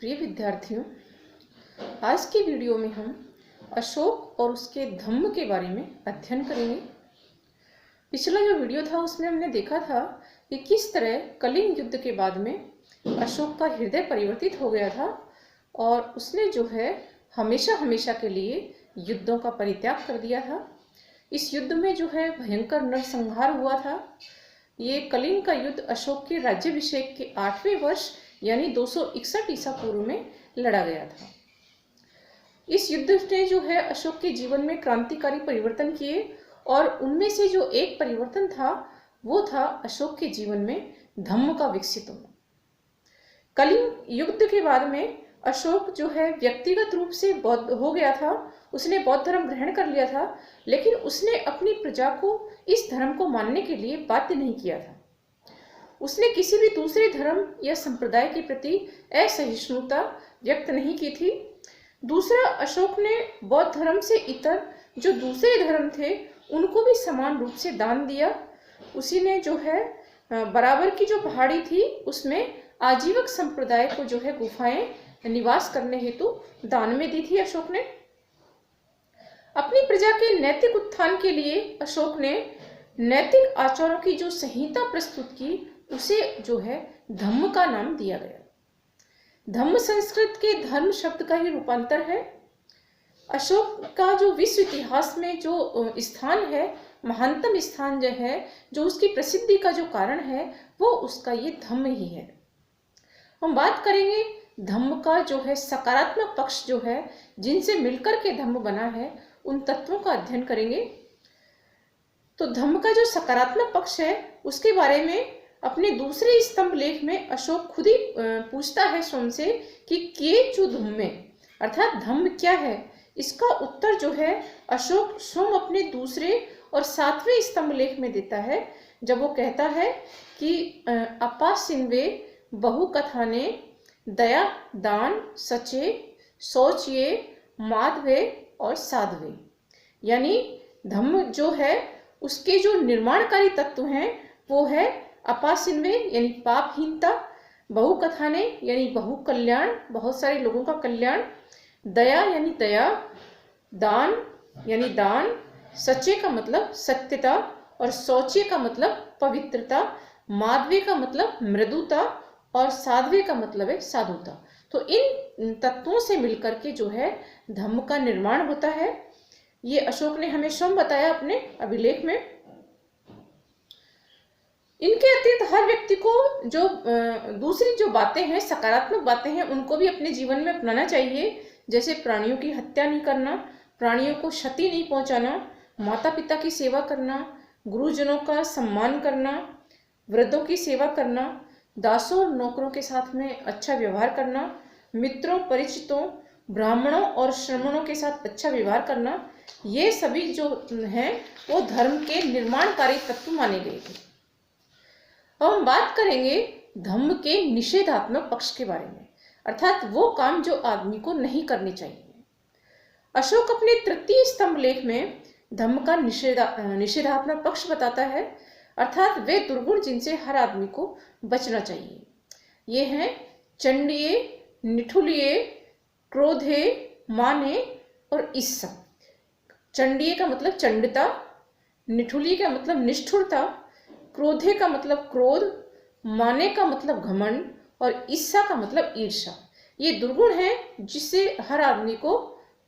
प्रिय विद्यार्थियों, आज की वीडियो में हम अशोक और उसके धम्म के बारे में अध्ययन करेंगे। पिछला जो वीडियो था उसमें हमने देखा था कि किस तरह कलिंग युद्ध के बाद में अशोक का हृदय परिवर्तित हो गया था और उसने जो है हमेशा हमेशा के लिए युद्धों का परित्याग कर दिया था। इस युद्ध में जो है भयंकर नरसंहार हुआ था। ये कलिंग का युद्ध अशोक के राज्याभिषेक के 8वें वर्ष यानी 261 ईसा पूर्व में लड़ा गया था। इस युद्ध ने जो है अशोक के जीवन में क्रांतिकारी परिवर्तन किए और उनमें से जो एक परिवर्तन था वो था अशोक के जीवन में धम्म का विकसित होना। कलिंग युद्ध के बाद में अशोक जो है व्यक्तिगत रूप से बौद्ध हो गया था। उसने बौद्ध धर्म ग्रहण कर लिया था, लेकिन उसने अपनी प्रजा को इस धर्म को मानने के लिए बाध्य नहीं किया था। उसने किसी भी दूसरे धर्म या संप्रदाय के प्रति असहिष्णुता व्यक्त नहीं की थी। दूसरा, अशोक ने बौद्ध धर्म से इतर जो दूसरे धर्म थे उनको भी समान रूप से दान दिया। उसी ने जो है बराबर की जो पहाड़ी थी उसमें आजीवक संप्रदाय को जो है गुफाएं निवास करने हेतु दान में दी थी। अशोक ने अपनी प्रजा के नैतिक उत्थान के लिए अशोक ने नैतिक आचारों की जो संहिता प्रस्तुत की उसे जो है धम्म का नाम दिया गया। धम्म संस्कृत के धर्म शब्द का ही रूपांतर है। अशोक का जो विश्व इतिहास में जो स्थान है, महानतम स्थान जो है, जो उसकी प्रसिद्धि का जो कारण है वो उसका ये धम्म ही है। हम बात करेंगे धम्म का जो है सकारात्मक पक्ष जो है, जिनसे मिलकर के धम्म बना है, उन तत्वों का अध्ययन करेंगे। तो धम्म का जो सकारात्मक पक्ष है उसके बारे में अपने दूसरे स्तंभ लेख में अशोक खुद ही पूछता है स्वयं से कि किए धम्मे अर्थात धम्म क्या है। इसका उत्तर जो है अशोक स्वयं अपने दूसरे और 7वें स्तंभ लेख में देता है, जब वो कहता है कि अपासिन्वे बहुकथाने दया दान सचे शौचिये माधवे और साधवे। यानी धम्म जो है उसके जो निर्माणकारी तत्व हैं वो है अपासिन्वे यानी पापहीनता, बहुकथाने यानी बहु कल्याण, बहुत सारे लोगों का कल्याण, दया यानी दया, दान यानी दान, सच्चे का मतलब सत्यता और शौचे का मतलब पवित्रता, माधवे का मतलब मृदुता और साधवे का मतलब है साधुता। तो इन तत्वों से मिलकर के जो है धम्म का निर्माण होता है। ये अशोक ने हमें स्वयं बताया अपने अभिलेख में। इनके अतिरिक्त हर व्यक्ति को जो दूसरी जो बातें हैं, सकारात्मक बातें हैं, उनको भी अपने जीवन में अपनाना चाहिए। जैसे प्राणियों की हत्या नहीं करना, प्राणियों को क्षति नहीं पहुंचाना, माता पिता की सेवा करना, गुरुजनों का सम्मान करना, वृद्धों की सेवा करना, दासों और नौकरों के साथ में अच्छा व्यवहार करना, मित्रों परिचितों ब्राह्मणों और श्रमणों के साथ अच्छा व्यवहार करना, ये सभी जो हैं वो धर्म के निर्माणकारी तत्व माने गए थे। अब हम बात करेंगे धम्म के निषेधात्मक पक्ष के बारे में, अर्थात वो काम जो आदमी को नहीं करने चाहिए। अशोक अपने तृतीय स्तंभ लेख में धम्म का निषेधात्मक पक्ष बताता है, अर्थात वे दुर्गुण जिनसे हर आदमी को बचना चाहिए। ये हैं चंडिये, निठुलिये, क्रोधे, माने और ईर्ष्या। चंडिये का मतलब चंडता, निठुलिये का मतलब निष्ठुरता, क्रोधे का मतलब क्रोध, माने का मतलब घमंड और ईर्ष्या का मतलब ईर्ष्या। ये दुर्गुण हैं जिससे हर आदमी को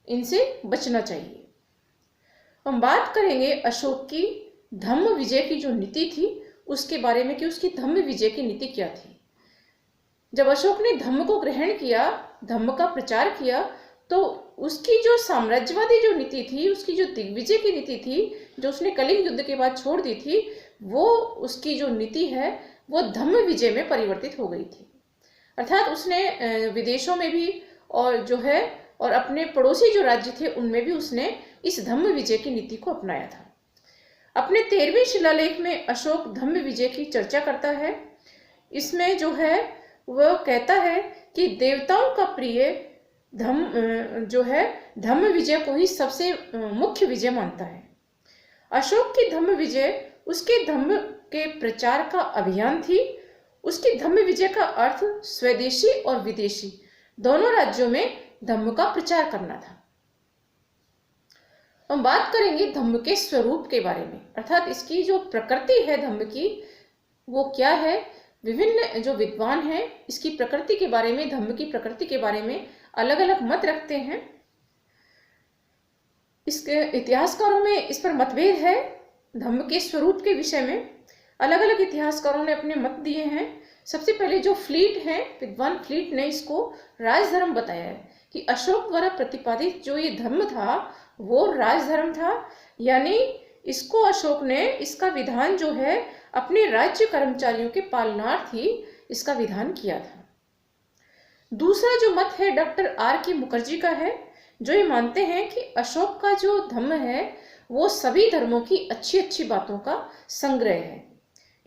इनसे बचना चाहिए। हम बात करेंगे अशोक की धम्म विजय की जो नीति थी उसके बारे में कि उसकी धम्म विजय की नीति क्या थी। जब अशोक ने धम्म को ग्रहण किया, धम्म का प्रचार किया, तो उसकी जो साम्राज्यवादी जो नीति थी, उसकी जो दिग्विजय की नीति थी, जो उसने कलिंग युद्ध के बाद छोड़ दी थी, वो उसकी जो नीति है वो धम्म विजय में परिवर्तित हो गई थी। अर्थात उसने विदेशों में भी और जो है और अपने पड़ोसी जो राज्य थे उनमें भी उसने इस धम्म विजय की नीति को अपनाया था। अपने 13वें शिलालेख में अशोक धम्म विजय की चर्चा करता है। इसमें जो है वह कहता है कि देवताओं का प्रिय धम्म जो है धम्म विजय को ही सबसे मुख्य विजय मानता है। अशोक की धम्म विजय उसके धम्म के प्रचार का अभियान थी। उसकी धम्म विजय का अर्थ स्वदेशी और विदेशी दोनों राज्यों में धम्म का प्रचार करना था। हम बात करेंगे धम्म के स्वरूप के बारे में, अर्थात इसकी जो प्रकृति है धम्म की वो क्या है। विभिन्न जो विद्वान हैं इसकी प्रकृति के बारे में, धम्म की प्रकृति के बारे में अलग अलग मत रखते हैं। इसके इतिहासकारों में इस पर मतभेद है। धम्म के स्वरूप के विषय में अलग अलग इतिहासकारों ने अपने मत दिए हैं। सबसे पहले जो फ्लीट है, विद्वान फ्लीट ने इसको राजधर्म बताया है कि अशोक द्वारा प्रतिपादित जो ये धर्म था वो राजधर्म था, यानी इसको अशोक ने, इसका विधान जो है अपने राज्य कर्मचारियों के पालनार्थ ही इसका विधान किया था। दूसरा जो मत है डॉक्टर आर के मुखर्जी का है, जो ये मानते हैं कि अशोक का जो धम्म है वो सभी धर्मों की अच्छी अच्छी बातों का संग्रह है,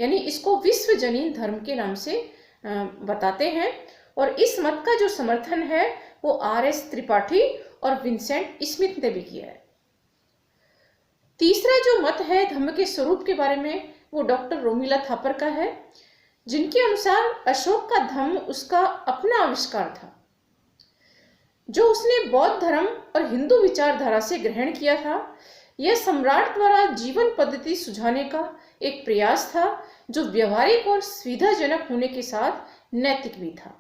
यानी इसको विश्वजनीन धर्म के नाम से बताते हैं। और इस मत का जो समर्थन है वो आर.एस. त्रिपाठी और विंसेंट स्मिथ ने भी किया है। तीसरा जो मत है धम्म के स्वरूप के बारे में वो डॉक्टर रोमिला थापर का है, जिनके अनुसार अशोक का धम्म उसका अपना आविष्कार था, जो उसने बौद्ध धर्म और हिंदू विचारधारा से ग्रहण किया था। यह सम्राट द्वारा जीवन पद्धति सुझाने का एक प्रयास था जो व्यवहारिक और सुविधाजनक होने के साथ नैतिक भी था।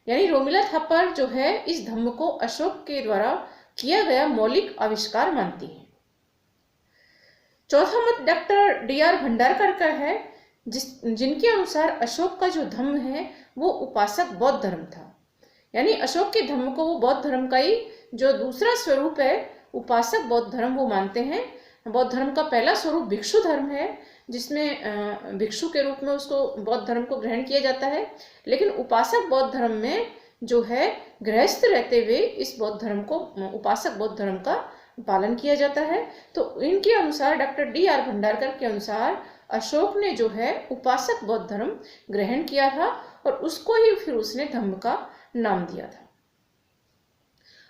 यानी रोमिला थापर जो है इस धम्म को अशोक के द्वारा किया गया मौलिक आविष्कार मानती है। चौथा मत डॉक्टर डी.आर. भंडारकर का है, जिनके अनुसार अशोक का जो धम्म है वो उपासक बौद्ध धर्म था, यानी अशोक के धम्म को वो बौद्ध धर्म का ही जो दूसरा स्वरूप है उपासक बौद्ध धर्म वो मानते हैं। बौद्ध धर्म का पहला स्वरूप भिक्षु धर्म है, जिसमें भिक्षु के रूप में उसको बौद्ध धर्म को ग्रहण किया जाता है, लेकिन उपासक बौद्ध धर्म में जो है गृहस्थ रहते हुए इस बौद्ध धर्म को, उपासक बौद्ध धर्म का पालन किया जाता है। तो इनके अनुसार, डॉक्टर डी.आर. भंडारकर के अनुसार अशोक ने जो है उपासक बौद्ध धर्म ग्रहण किया था और उसको ही फिर उसने धम्म का नाम दिया था।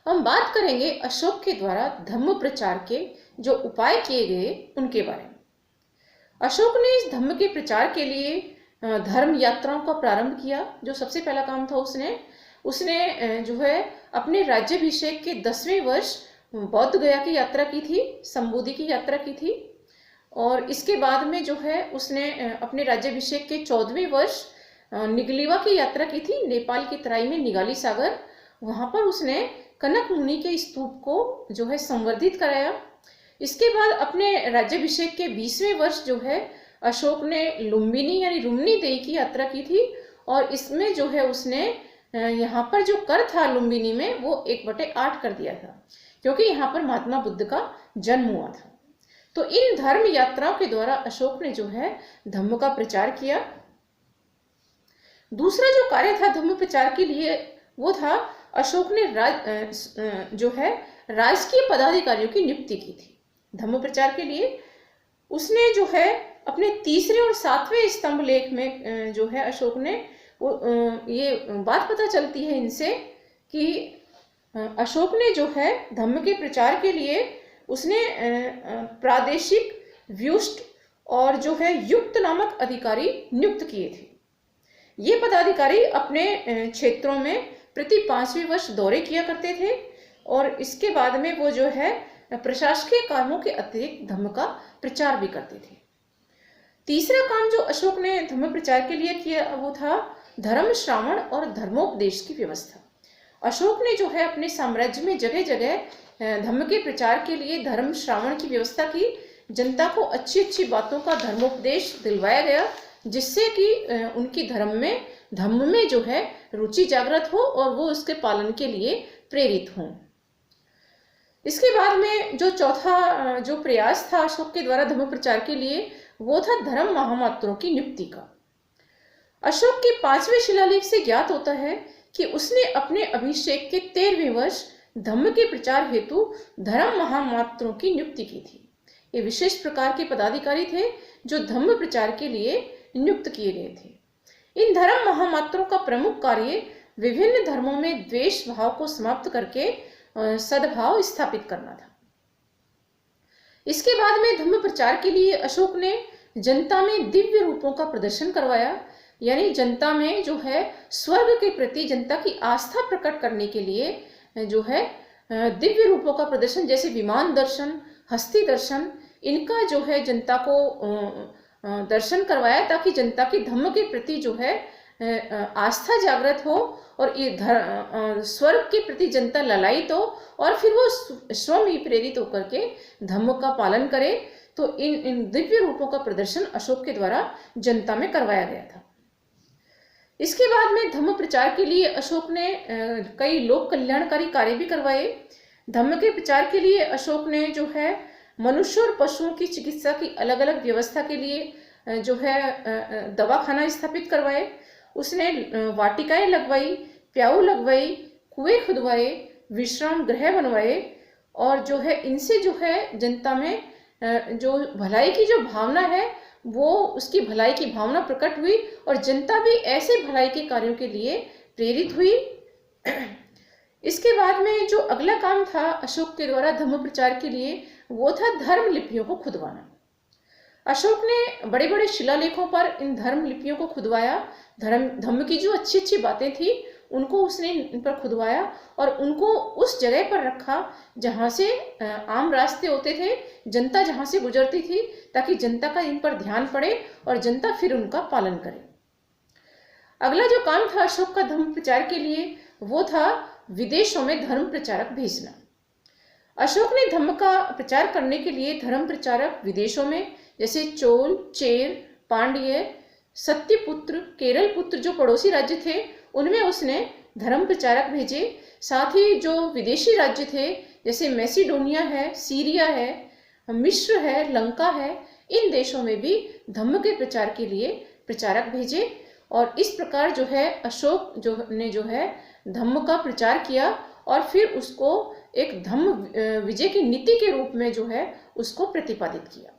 हम बात करेंगे अशोक के द्वारा धम्म प्रचार के जो उपाय किए गए उनके बारे में। अशोक ने इस धम्म के प्रचार के लिए धर्म यात्राओं का प्रारंभ किया। जो सबसे पहला काम था उसने जो है अपने राज्याभिषेक के 10वें वर्ष बौद्ध गया की यात्रा की थी, संबोधि की यात्रा की थी। और इसके बाद में जो है उसने अपने राज्याभिषेक के 14वें वर्ष निगलीवा की यात्रा की थी, नेपाल की तराई में निगाली सागर। वहां पर उसने कनक मुनि के स्तूप को जो है संवर्धित कराया। इसके बाद अपने राज्याभिषेक के 20वें वर्ष जो है अशोक ने लुम्बिनी यानी रुम्नी देवी की यात्रा की थी, और इसमें जो है उसने यहाँ पर जो कर था लुम्बिनी में वो 1/8 कर दिया था, क्योंकि यहाँ पर महात्मा बुद्ध का जन्म हुआ था। तो इन धर्म यात्राओं के द्वारा अशोक ने जो है धम्म का प्रचार किया। दूसरा जो कार्य था धम्म प्रचार के लिए वो था अशोक ने जो है राजकीय पदाधिकारियों की नियुक्ति की थी धम्म प्रचार के लिए। उसने जो है अपने 3रे और 7वें स्तंभ लेख में जो है अशोक ने ये बात पता चलती है इनसे कि अशोक ने जो है धम्म के प्रचार के लिए उसने प्रादेशिक व्युष्ट और जो है युक्त नामक अधिकारी नियुक्त किए थे। ये पदाधिकारी अपने क्षेत्रों में प्रति 5वें वर्ष दौरे किया करते थे और इसके बाद में वो जो है प्रशासकीय कामों के अतिरिक्त धम्म का प्रचार भी करते थे। तीसरा काम जो अशोक ने धम्म प्रचार के लिए किया वो था धर्म श्रावण और धर्मोपदेश की व्यवस्था। अशोक ने जो है अपने साम्राज्य में जगह जगह धम्म के प्रचार के लिए धर्म श्रावण की व्यवस्था की। जनता को अच्छी अच्छी बातों का धर्मोपदेश दिलवाया गया, जिससे कि उनकी धम्म में जो है रुचि जागृत हो और वो उसके पालन के लिए प्रेरित हों। इसके बाद में जो चौथा जो प्रयास था अशोक के द्वारा धम्म प्रचार के लिए वो था धर्म महामात्रों की नियुक्ति का। अशोक के 5वें शिलालेख से ज्ञात होता है कि उसने अपने अभिषेक के 13वें वर्ष धम्म के प्रचार हेतु धर्म महामात्रों की नियुक्ति की थी। ये विशेष प्रकार के पदाधिकारी थे जो धम्म प्रचार के लिए नियुक्त किए गए थे। इन धर्म महामात्रों का प्रमुख कार्य विभिन्न धर्मों में द्वेष भाव को समाप्त करके सद्भाव स्थापित करना था। इसके बाद में धम्म प्रचार के लिए अशोक ने जनता में दिव्य रूपों का प्रदर्शन करवाया, यानी जनता में जो है स्वर्ग के प्रति जनता की आस्था प्रकट करने के लिए जो है दिव्य रूपों का प्रदर्शन, जैसे विमान दर्शन, हस्ती दर्शन, इनका जो है जनता को दर्शन करवाया, ताकि जनता की धम्म के प्रति जो है आस्था जागृत हो और ये स्वर्ग के प्रति जनता ललायित हो और फिर वो स्वयं ही प्रेरित होकर के धम्म का पालन करे। तो इन दिव्य रूपों का प्रदर्शन अशोक के द्वारा जनता में करवाया गया था। इसके बाद में धम्म प्रचार के लिए अशोक ने कई लोक कल्याणकारी कार्य भी करवाए। धम्म के प्रचार के लिए अशोक ने जो है मनुष्य और पशुओं की चिकित्सा की अलग अलग व्यवस्था के लिए जो है दवाखाना स्थापित करवाए। उसने वाटिकाएं लगवाई, प्याऊ लगवाई, कुएं खुदवाए, विश्राम गृह बनवाए और जो है इनसे जो है जनता में जो भलाई की जो भावना है वो उसकी भलाई की भावना प्रकट हुई और जनता भी ऐसे भलाई के कार्यों के लिए प्रेरित हुई। इसके बाद में जो अगला काम था अशोक के द्वारा धम्म प्रचार के लिए, वो था धर्म लिपियों को खुदवाना। अशोक ने बड़े बड़े शिलालेखों पर इन धर्म लिपियों को खुदवाया। धम्म की जो अच्छी अच्छी बातें थी उनको उसने इन पर खुदवाया और उनको उस जगह पर रखा जहाँ से आम रास्ते होते थे, जनता जहाँ से गुजरती थी, ताकि जनता का इन पर ध्यान पड़े और जनता फिर उनका पालन करे। अगला जो काम था अशोक का धर्म प्रचार के लिए, वो था विदेशों में धर्म प्रचारक भेजना। अशोक ने धम्म का प्रचार करने के लिए धर्म प्रचारक विदेशों में, जैसे चोल, चेर, पांड्य, सत्यपुत्र, केरल पुत्र जो पड़ोसी राज्य थे उनमें उसने धर्म प्रचारक भेजे। साथ ही जो विदेशी राज्य थे जैसे मैसिडोनिया है, सीरिया है, मिस्र है, लंका है, इन देशों में भी धम्म के प्रचार के लिए प्रचारक भेजे और इस प्रकार जो है अशोक ने जो है धम्म का प्रचार किया और फिर उसको एक धम्म विजय की नीति के रूप में जो है उसको प्रतिपादित किया।